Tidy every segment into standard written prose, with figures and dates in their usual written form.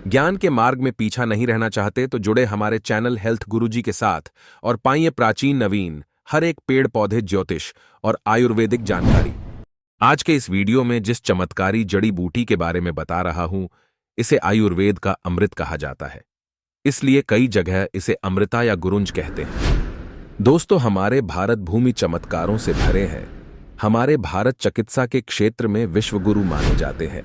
ज्ञान के मार्ग में पीछा नहीं रहना चाहते तो जुड़े हमारे चैनल हेल्थ गुरुजी के साथ और पाइए प्राचीन नवीन हर एक पेड़ पौधे ज्योतिष और आयुर्वेदिक जानकारी। आज के इस वीडियो में जिस चमत्कारी जड़ी बूटी के बारे में बता रहा हूं, इसे आयुर्वेद का अमृत कहा जाता है। इसलिए कई जगह इसे अमृता या गुरुंज कहते हैं। दोस्तों, हमारे भारत भूमि चमत्कारों से भरे हैं। हमारे भारत चिकित्सा के क्षेत्र में विश्वगुरु माने जाते हैं,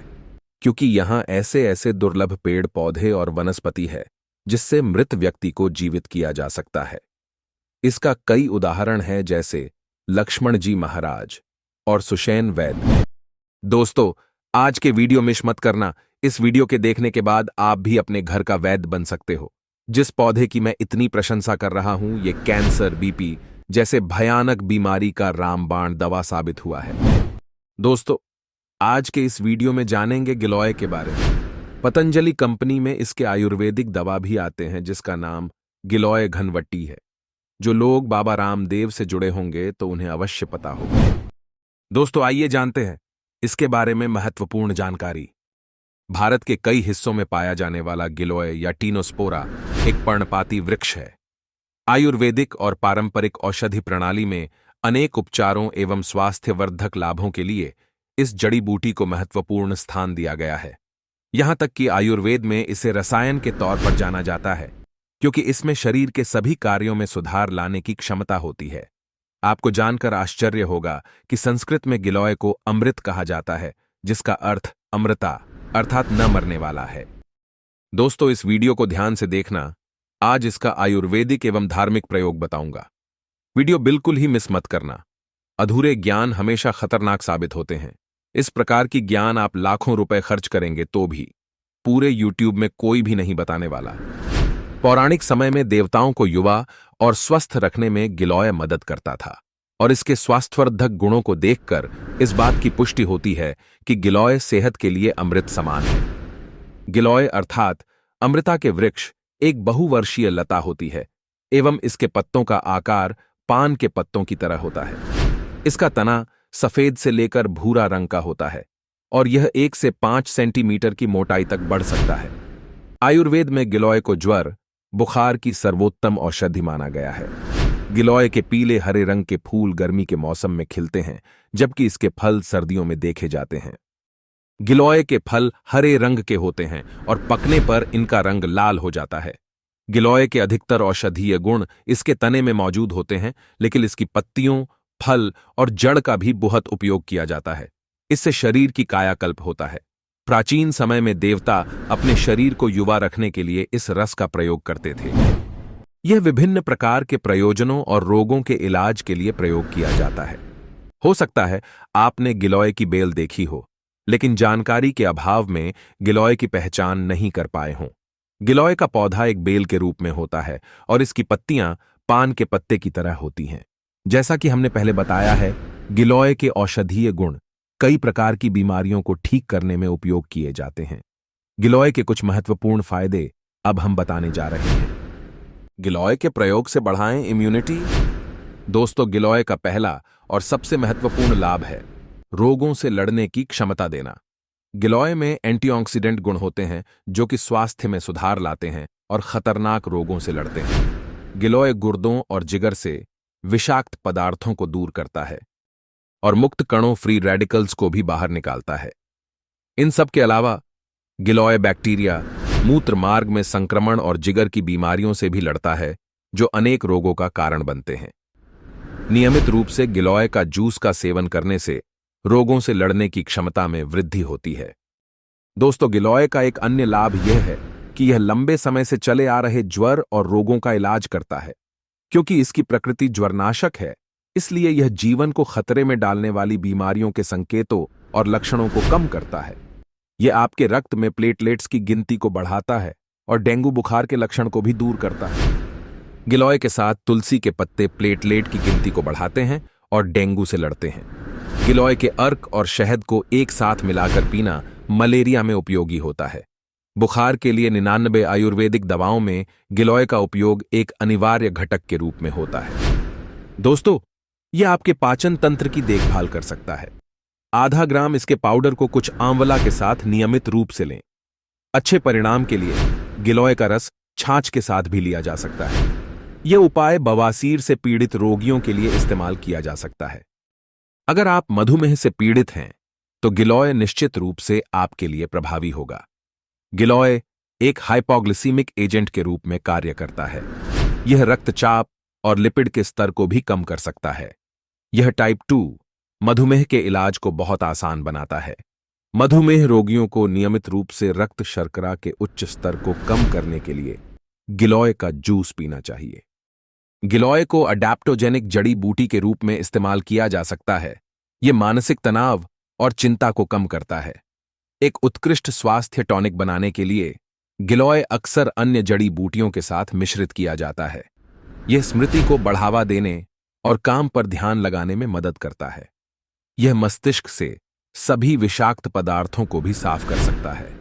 क्योंकि यहां ऐसे ऐसे दुर्लभ पेड़ पौधे और वनस्पति है जिससे मृत व्यक्ति को जीवित किया जा सकता है। इसका कई उदाहरण है, जैसे लक्ष्मण जी महाराज और सुषेण वैद्य। दोस्तों, आज के वीडियो मिस मत करना। इस वीडियो के देखने के बाद आप भी अपने घर का वैद्य बन सकते हो। जिस पौधे की मैं इतनी प्रशंसा कर रहा हूं, ये कैंसर, बीपी जैसे भयानक बीमारी का रामबाण दवा साबित हुआ है। दोस्तों, आज के इस वीडियो में जानेंगे गिलोय के बारे में। पतंजलि कंपनी में इसके आयुर्वेदिक दवा भी आते हैं, जिसका नाम गिलोय घनवट्टी है। जो लोग बाबा रामदेव से जुड़े होंगे तो उन्हें अवश्य पता होगा। दोस्तों, आइए जानते हैं इसके बारे में महत्वपूर्ण जानकारी। भारत के कई हिस्सों में पाया जाने वाला गिलोय या टीनोस्पोरा एक पर्णपाती वृक्ष है। आयुर्वेदिक और पारंपरिक औषधि प्रणाली में अनेक उपचारों एवं स्वास्थ्यवर्धक लाभों के लिए इस जड़ी बूटी को महत्वपूर्ण स्थान दिया गया है। यहां तक कि आयुर्वेद में इसे रसायन के तौर पर जाना जाता है, क्योंकि इसमें शरीर के सभी कार्यों में सुधार लाने की क्षमता होती है। आपको जानकर आश्चर्य होगा कि संस्कृत में गिलोय को अमृत कहा जाता है, जिसका अर्थ अमृता अर्थात न मरने वाला है। दोस्तों, इस वीडियो को ध्यान से देखना। आज इसका आयुर्वेदिक एवं धार्मिक प्रयोग बताऊंगा। वीडियो बिल्कुल ही मिस मत करना। अधूरे ज्ञान हमेशा खतरनाक साबित होते हैं। इस प्रकार की ज्ञान आप लाखों रुपए खर्च करेंगे तो भी पूरे यूट्यूब में कोई भी नहीं बताने वाला। पौराणिक समय में देवताओं को युवा और स्वस्थ रखने में गिलोय मदद करता था, और इसके स्वास्थ्यवर्धक गुणों को देखकर इस बात की पुष्टि होती है कि गिलोय सेहत के लिए अमृत समान है। गिलोय अर्थात अमृता के वृक्ष एक बहुवर्षीय लता होती है एवं इसके पत्तों का आकार पान के पत्तों की तरह होता है। इसका तना सफेद से लेकर भूरा रंग का होता है और यह 1 से 5 सेंटीमीटर की मोटाई तक बढ़ सकता है। आयुर्वेद में गिलोय को ज्वर, बुखार की सर्वोत्तम औषधि माना गया है। गिलोय के पीले हरे रंग के फूल गर्मी के मौसम में खिलते हैं, जबकि इसके फल सर्दियों में देखे जाते हैं। गिलोय के फल हरे रंग के होते हैं और पकने पर इनका रंग लाल हो जाता है। गिलोय के अधिकतर औषधीय गुण इसके तने में मौजूद होते हैं, लेकिन इसकी पत्तियों, फल और जड़ का भी बहुत उपयोग किया जाता है। इससे शरीर की कायाकल्प होता है। प्राचीन समय में देवता अपने शरीर को युवा रखने के लिए इस रस का प्रयोग करते थे। यह विभिन्न प्रकार के प्रयोजनों और रोगों के इलाज के लिए प्रयोग किया जाता है। हो सकता है आपने गिलोय की बेल देखी हो, लेकिन जानकारी के अभाव में गिलोय की पहचान नहीं कर पाए हों। गिलोय का पौधा एक बेल के रूप में होता है और इसकी पत्तियां पान के पत्ते की तरह होती हैं। जैसा कि हमने पहले बताया है, गिलोय के औषधीय गुण कई प्रकार की बीमारियों को ठीक करने में उपयोग किए जाते हैं। गिलोय के कुछ महत्वपूर्ण फायदे अब हम बताने जा रहे हैं। गिलोय के प्रयोग से बढ़ाएं इम्यूनिटी। दोस्तों, गिलोय का पहला और सबसे महत्वपूर्ण लाभ है रोगों से लड़ने की क्षमता देना। गिलोय में एंटीऑक्सीडेंट गुण होते हैं, जो कि स्वास्थ्य में सुधार लाते हैं और खतरनाक रोगों से लड़ते हैं। गिलोय गुर्दों और जिगर से विषाक्त पदार्थों को दूर करता है और मुक्त कणों फ्री रेडिकल्स को भी बाहर निकालता है। इन सब के अलावा गिलोय बैक्टीरिया, मूत्र मार्ग में संक्रमण और जिगर की बीमारियों से भी लड़ता है, जो अनेक रोगों का कारण बनते हैं। नियमित रूप से गिलोय का जूस का सेवन करने से रोगों से लड़ने की क्षमता में वृद्धि होती है। दोस्तों, गिलोय का एक अन्य लाभ यह है कि यह लंबे समय से चले आ रहे ज्वर और रोगों का इलाज करता है। क्योंकि इसकी प्रकृति ज्वरनाशक है, इसलिए यह जीवन को खतरे में डालने वाली बीमारियों के संकेतों और लक्षणों को कम करता है। यह आपके रक्त में प्लेटलेट्स की गिनती को बढ़ाता है और डेंगू बुखार के लक्षण को भी दूर करता है। गिलोय के साथ तुलसी के पत्ते प्लेटलेट की गिनती को बढ़ाते हैं और डेंगू से लड़ते हैं। गिलोय के अर्क और शहद को एक साथ मिलाकर पीना मलेरिया में उपयोगी होता है। बुखार के लिए 99 आयुर्वेदिक दवाओं में गिलोय का उपयोग एक अनिवार्य घटक के रूप में होता है। दोस्तों, यह आपके पाचन तंत्र की देखभाल कर सकता है। आधा ग्राम इसके पाउडर को कुछ आंवला के साथ नियमित रूप से लें। अच्छे परिणाम के लिए गिलोय का रस छाछ के साथ भी लिया जा सकता है। यह उपाय बवासीर से पीड़ित रोगियों के लिए इस्तेमाल किया जा सकता है। अगर आप मधुमेह से पीड़ित हैं तो गिलोय निश्चित रूप से आपके लिए प्रभावी होगा। गिलोय एक हाइपोग्लिसीमिक एजेंट के रूप में कार्य करता है। यह रक्तचाप और लिपिड के स्तर को भी कम कर सकता है। यह टाइप 2 मधुमेह के इलाज को बहुत आसान बनाता है। मधुमेह रोगियों को नियमित रूप से रक्त शर्करा के उच्च स्तर को कम करने के लिए गिलोय का जूस पीना चाहिए। गिलोय को अडैप्टोजेनिक जड़ी बूटी के रूप में इस्तेमाल किया जा सकता है। यह मानसिक तनाव और चिंता को कम करता है। एक उत्कृष्ट स्वास्थ्य टॉनिक बनाने के लिए गिलोय अक्सर अन्य जड़ी बूटियों के साथ मिश्रित किया जाता है। यह स्मृति को बढ़ावा देने और काम पर ध्यान लगाने में मदद करता है। यह मस्तिष्क से सभी विषाक्त पदार्थों को भी साफ कर सकता है।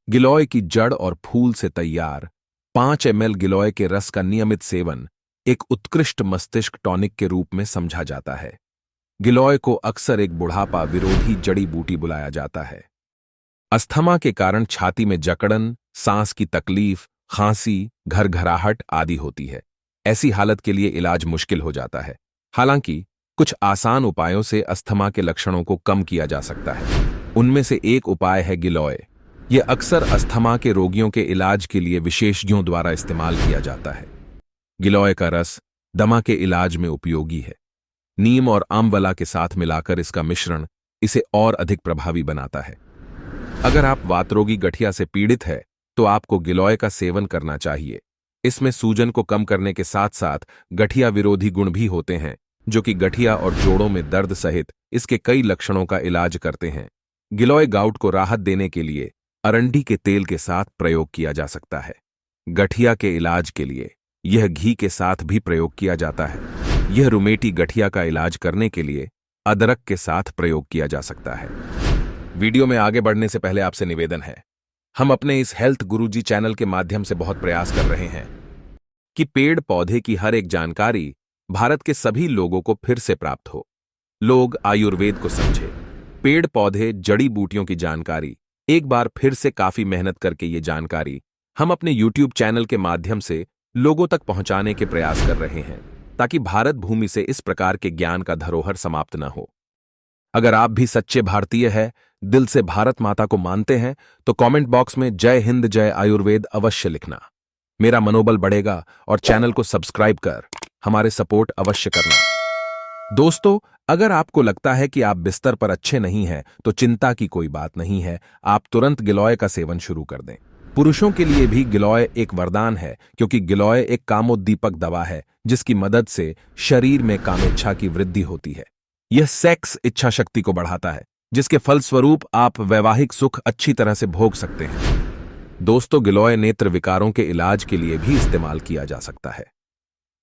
गिलोय की जड़ और फूल से तैयार 5 ml गिलोय के रस का नियमित सेवन एक उत्कृष्ट मस्तिष्क टॉनिक के रूप में समझा जाता है। गिलोय को अक्सर एक बुढ़ापा विरोधी जड़ी बूटी बुलाया जाता है। अस्थमा के कारण छाती में जकड़न, सांस की तकलीफ, खांसी, घरघराहट आदि होती है। ऐसी हालत के लिए इलाज मुश्किल हो जाता है। हालांकि कुछ आसान उपायों से अस्थमा के लक्षणों को कम किया जा सकता है। उनमें से एक उपाय है गिलोय। यह अक्सर अस्थमा के रोगियों के इलाज के लिए विशेषज्ञों द्वारा इस्तेमाल किया जाता है। गिलोय का रस दमा के इलाज में उपयोगी है। नीम और आमवला के साथ मिलाकर इसका मिश्रण इसे और अधिक प्रभावी बनाता है। अगर आप वातरोगी गठिया से पीड़ित है तो आपको गिलोय का सेवन करना चाहिए। इसमें सूजन को कम करने के साथ साथ गठिया विरोधी गुण भी होते हैं, जो कि गठिया और जोड़ों में दर्द सहित इसके कई लक्षणों का इलाज करते हैं। गिलोय गाउट को राहत देने के लिए अरंडी के तेल के साथ प्रयोग किया जा सकता है। गठिया के इलाज के लिए यह घी के साथ भी प्रयोग किया जाता है। यह रुमेटी गठिया का इलाज करने के लिए अदरक के साथ प्रयोग किया जा सकता है। वीडियो में आगे बढ़ने से पहले आपसे निवेदन है, हम अपने इस हेल्थ गुरुजी चैनल के माध्यम से बहुत प्रयास कर रहे हैं कि पेड़ पौधे की हर एक जानकारी भारत के सभी लोगों को फिर से प्राप्त हो। लोग आयुर्वेद को समझे, पेड़ पौधे जड़ी बूटियों की जानकारी एक बार फिर से काफी मेहनत करके ये जानकारी हम अपने YouTube चैनल के माध्यम से लोगों तक पहुंचाने के प्रयास कर रहे हैं, ताकि भारत भूमि से इस प्रकार के ज्ञान का धरोहर समाप्त न हो। अगर आप भी सच्चे भारतीय हैं, दिल से भारत माता को मानते हैं, तो कमेंट बॉक्स में जय हिंद जय आयुर्वेद अवश्य लिखना। मेरा मनोबल बढ़ेगा और चैनल को सब्सक्राइब कर हमारे सपोर्ट अवश्य करना। दोस्तों, अगर आपको लगता है कि आप बिस्तर पर अच्छे नहीं हैं, तो चिंता की कोई बात नहीं है। आप तुरंत गिलोय का सेवन शुरू कर दें। पुरुषों के लिए भी गिलोय एक वरदान है, क्योंकि गिलोय एक कामोद्दीपक दवा है जिसकी मदद से शरीर में कामेच्छा की वृद्धि होती है। यह सेक्स इच्छा शक्ति को बढ़ाता है, जिसके फलस्वरूप आप वैवाहिक सुख अच्छी तरह से भोग सकते हैं। दोस्तों, गिलोय नेत्र विकारों के इलाज के लिए भी इस्तेमाल किया जा सकता है।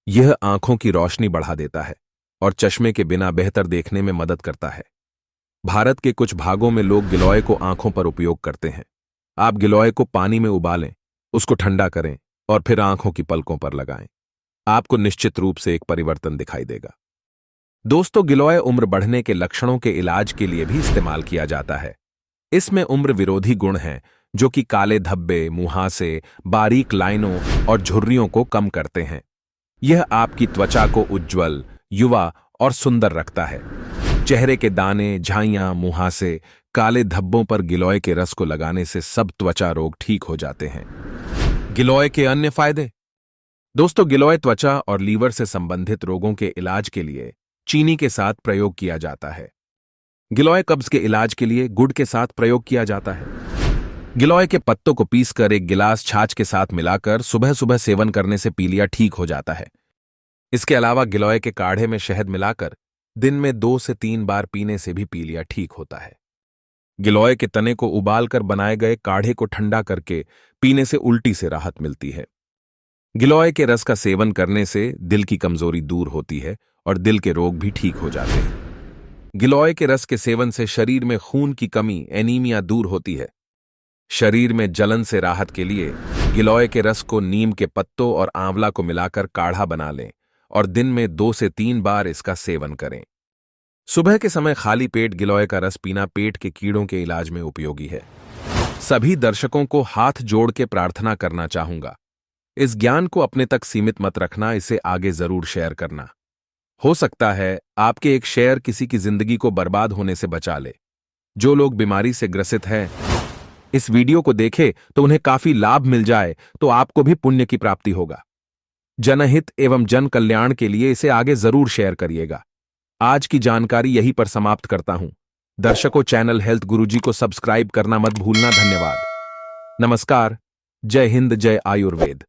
यह आंखों की रोशनी बढ़ा देता है और चश्मे के बिना बेहतर देखने में मदद करता है। भारत के कुछ भागों में लोग गिलोय को आंखों पर उपयोग करते हैं। आप गिलोय को पानी में उबालें, उसको ठंडा करें और फिर आंखों की पलकों पर लगाएं। आपको निश्चित रूप से एक परिवर्तन दिखाई देगा। दोस्तों, गिलोय उम्र बढ़ने के लक्षणों के इलाज के लिए भी इस्तेमाल किया जाता है। इसमें उम्र विरोधी गुण हैं, जो कि काले धब्बे, मुहासे, बारीक लाइनों और झुर्रियों को कम करते हैं। यह आपकी त्वचा को उज्ज्वल, युवा और सुंदर रखता है। चेहरे के दाने, झाइयां, मुहासे, काले धब्बों पर गिलोय के रस को लगाने से सब त्वचा रोग ठीक हो जाते हैं। गिलोय के अन्य फायदे। दोस्तों, गिलोय त्वचा और लीवर से संबंधित रोगों के इलाज के लिए चीनी के साथ प्रयोग किया जाता है। गिलोय कब्ज के इलाज के लिए गुड़ के साथ प्रयोग किया जाता है। गिलोय के पत्तों को पीसकर एक गिलास छाछ के साथ मिलाकर सुबह सुबह सेवन करने से पीलिया ठीक हो जाता है। इसके अलावा गिलोय के काढ़े में शहद मिलाकर दिन में 2 से 3 बार पीने से भी पीलिया ठीक होता है। गिलोय के तने को उबालकर बनाए गए काढ़े को ठंडा करके पीने से उल्टी से राहत मिलती है। गिलोय के रस का सेवन करने से दिल की कमजोरी दूर होती है और दिल के रोग भी ठीक हो जाते हैं। गिलोय के रस के सेवन से शरीर में खून की कमी, एनीमिया दूर होती है। शरीर में जलन से राहत के लिए गिलोय के रस को नीम के पत्तों और आंवला को मिलाकर काढ़ा बना लें और दिन में 2 से 3 बार इसका सेवन करें। सुबह के समय खाली पेट गिलोय का रस पीना पेट के कीड़ों के इलाज में उपयोगी है। सभी दर्शकों को हाथ जोड़ के प्रार्थना करना चाहूंगा। इस ज्ञान को अपने तक सीमित मत रखना, इसे आगे जरूर शेयर करना। हो सकता है आपके एक शेयर किसी की जिंदगी को बर्बाद होने से बचा ले। जो लोग बीमारी से ग्रसित हैं, इस वीडियो को देखे तो उन्हें काफी लाभ मिल जाए, तो आपको भी पुण्य की प्राप्ति होगा। जनहित एवं जन कल्याण के लिए इसे आगे जरूर शेयर करिएगा। आज की जानकारी यहीं पर समाप्त करता हूं। दर्शकों, चैनल हेल्थ गुरुजी को सब्सक्राइब करना मत भूलना। धन्यवाद। नमस्कार। जय हिंद, जय आयुर्वेद।